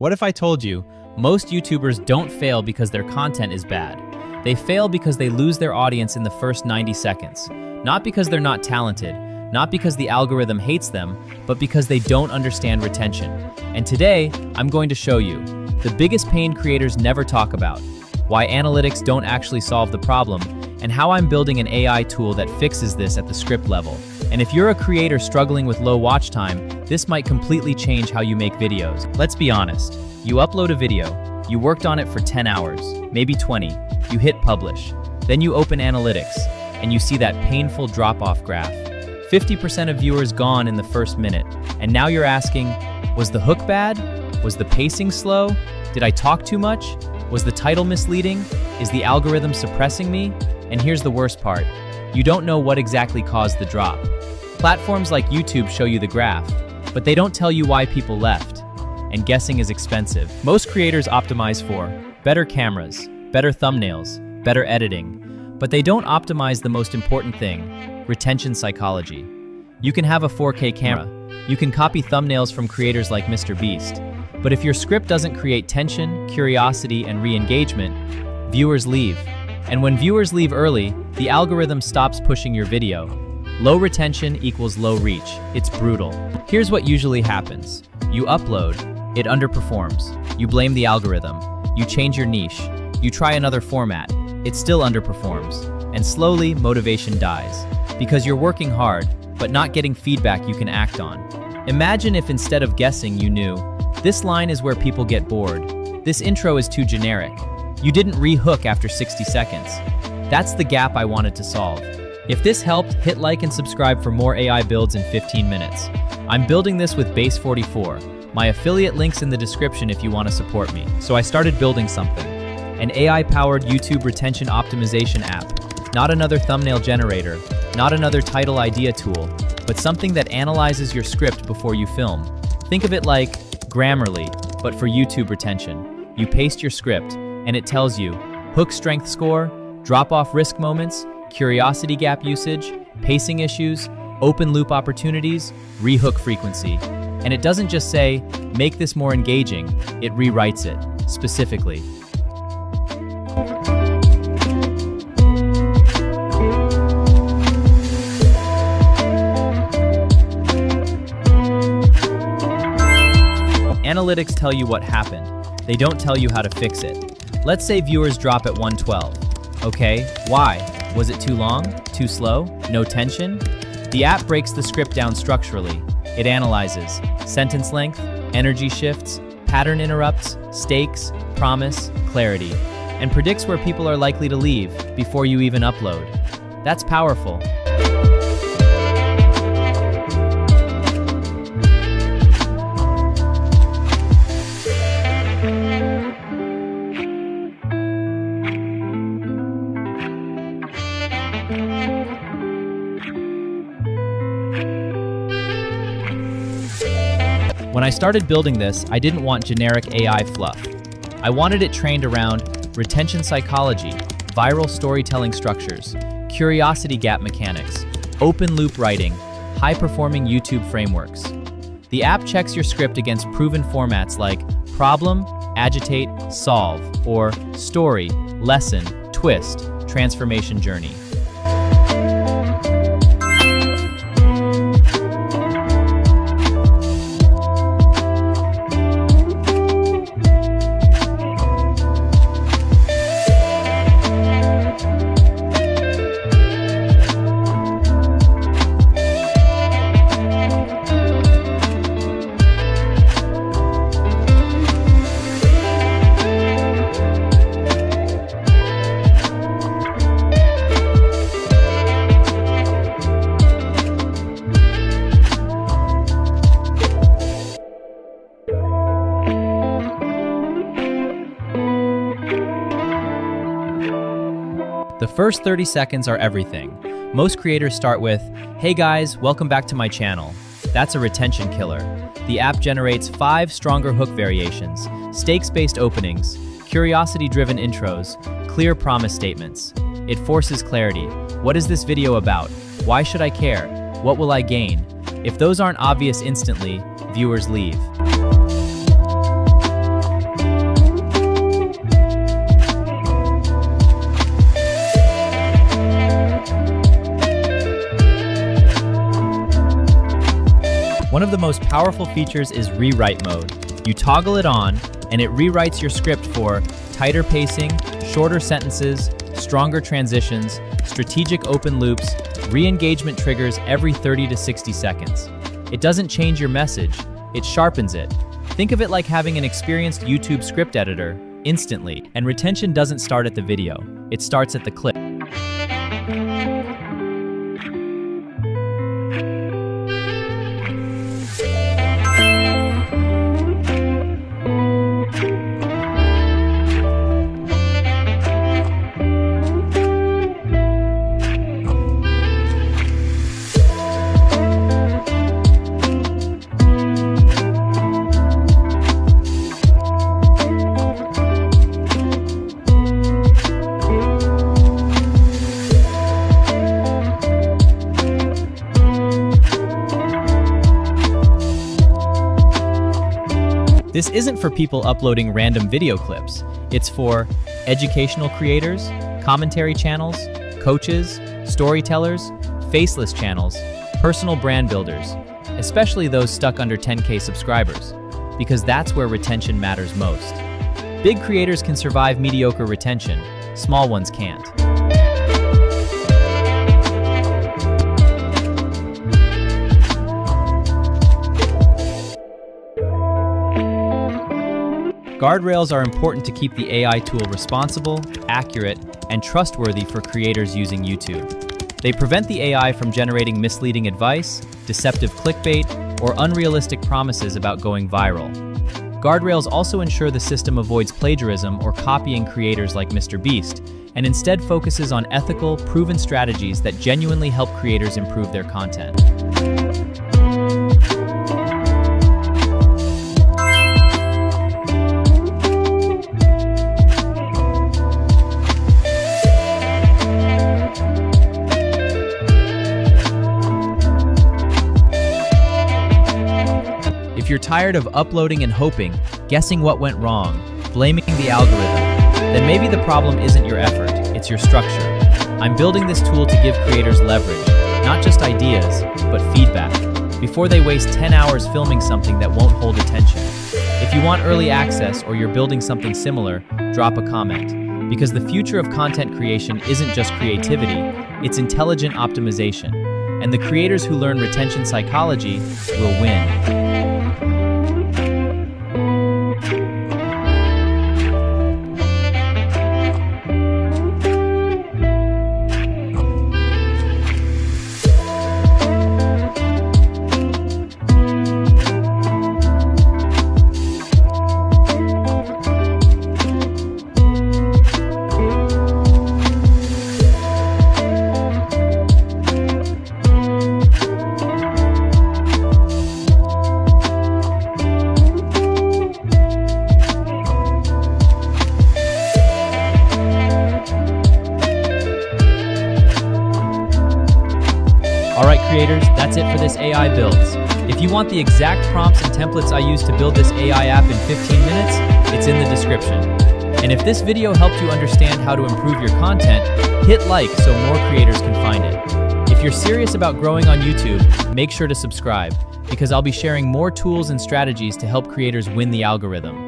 What if I told you most YouTubers don't fail because their content is bad? They fail because they lose their audience in the first 90 seconds. Not because they're not talented, not because the algorithm hates them, but because they don't understand retention. And today, I'm going to show you the biggest pain creators never talk about, why analytics don't actually solve the problem, and how I'm building an AI tool that fixes this at the script level. And if you're a creator struggling with low watch time, this might completely change how you make videos. Let's be honest. You upload a video, you worked on it for 10 hours, maybe 20, you hit publish. Then you open analytics, and you see that painful drop-off graph. 50% of viewers gone in the first minute. And now you're asking, was the hook bad? Was the pacing slow? Did I talk too much? Was the title misleading? Is the algorithm suppressing me? And here's the worst part. You don't know what exactly caused the drop. Platforms like YouTube show you the graph, but they don't tell you why people left. And guessing is expensive. Most creators optimize for better cameras, better thumbnails, better editing, but they don't optimize the most important thing, retention psychology. You can have a 4K camera, you can copy thumbnails from creators like Mr. Beast, but if your script doesn't create tension, curiosity, and re-engagement, viewers leave. And when viewers leave early, the algorithm stops pushing your video. Low retention equals low reach. It's brutal. Here's what usually happens. You upload, it underperforms. You blame the algorithm. You change your niche. You try another format. It still underperforms. And slowly, motivation dies. Because you're working hard, but not getting feedback you can act on. Imagine if instead of guessing you knew, this line is where people get bored. This intro is too generic. You didn't re-hook after 60 seconds. That's the gap I wanted to solve. If this helped, hit like and subscribe for more AI builds in 15 minutes. I'm building this with Base 44. My affiliate link's in the description if you want to support me. So I started building something. An AI-powered YouTube retention optimization app. Not another thumbnail generator, not another title idea tool, but something that analyzes your script before you film. Think of it like Grammarly, but for YouTube retention. You paste your script, and it tells you hook strength score, drop-off risk moments, curiosity gap usage, pacing issues, open loop opportunities, re-hook frequency. And it doesn't just say, make this more engaging, it rewrites it, specifically. Analytics tell you what happened. They don't tell you how to fix it. Let's say viewers drop at 112. Okay, why? Was it too long? Too slow? No tension? The app breaks the script down structurally. It analyzes sentence length, energy shifts, pattern interrupts, stakes, promise, clarity, and predicts where people are likely to leave before you even upload. That's powerful. When I started building this, I didn't want generic AI fluff. I wanted it trained around retention psychology, viral storytelling structures, curiosity gap mechanics, open loop writing, high-performing YouTube frameworks. The app checks your script against proven formats like problem, agitate, solve, or story, lesson, twist, transformation journey. The first 30 seconds are everything. Most creators start with, "Hey guys, welcome back to my channel." That's a retention killer. The app generates 5 stronger hook variations, stakes-based openings, curiosity-driven intros, clear promise statements. It forces clarity. What is this video about? Why should I care? What will I gain? If those aren't obvious instantly, viewers leave. of the most powerful features is rewrite mode. You toggle it on, and it rewrites your script for tighter pacing, shorter sentences, stronger transitions, strategic open loops, re-engagement triggers every 30 to 60 seconds. It doesn't change your message, it sharpens it. Think of it like having an experienced YouTube script editor instantly, and retention doesn't start at the video, it starts at the clip. This isn't for people uploading random video clips. It's for educational creators, commentary channels, coaches, storytellers, faceless channels, personal brand builders, especially those stuck under 10K subscribers, because that's where retention matters most. Big creators can survive mediocre retention, small ones can't. Guardrails are important to keep the AI tool responsible, accurate, and trustworthy for creators using YouTube. They prevent the AI from generating misleading advice, deceptive clickbait, or unrealistic promises about going viral. Guardrails also ensure the system avoids plagiarism or copying creators like Mr. Beast, and instead focuses on ethical, proven strategies that genuinely help creators improve their content. If you're tired of uploading and hoping, guessing what went wrong, blaming the algorithm, then maybe the problem isn't your effort, it's your structure. I'm building this tool to give creators leverage, not just ideas, but feedback, before they waste 10 hours filming something that won't hold attention. If you want early access or you're building something similar, drop a comment, because the future of content creation isn't just creativity, it's intelligent optimization, and the creators who learn retention psychology will win. Alright creators, that's it for this AI builds. If you want the exact prompts and templates I used to build this AI app in 15 minutes, it's in the description. And if this video helped you understand how to improve your content, hit like so more creators can find it. If you're serious about growing on YouTube, make sure to subscribe, because I'll be sharing more tools and strategies to help creators win the algorithm.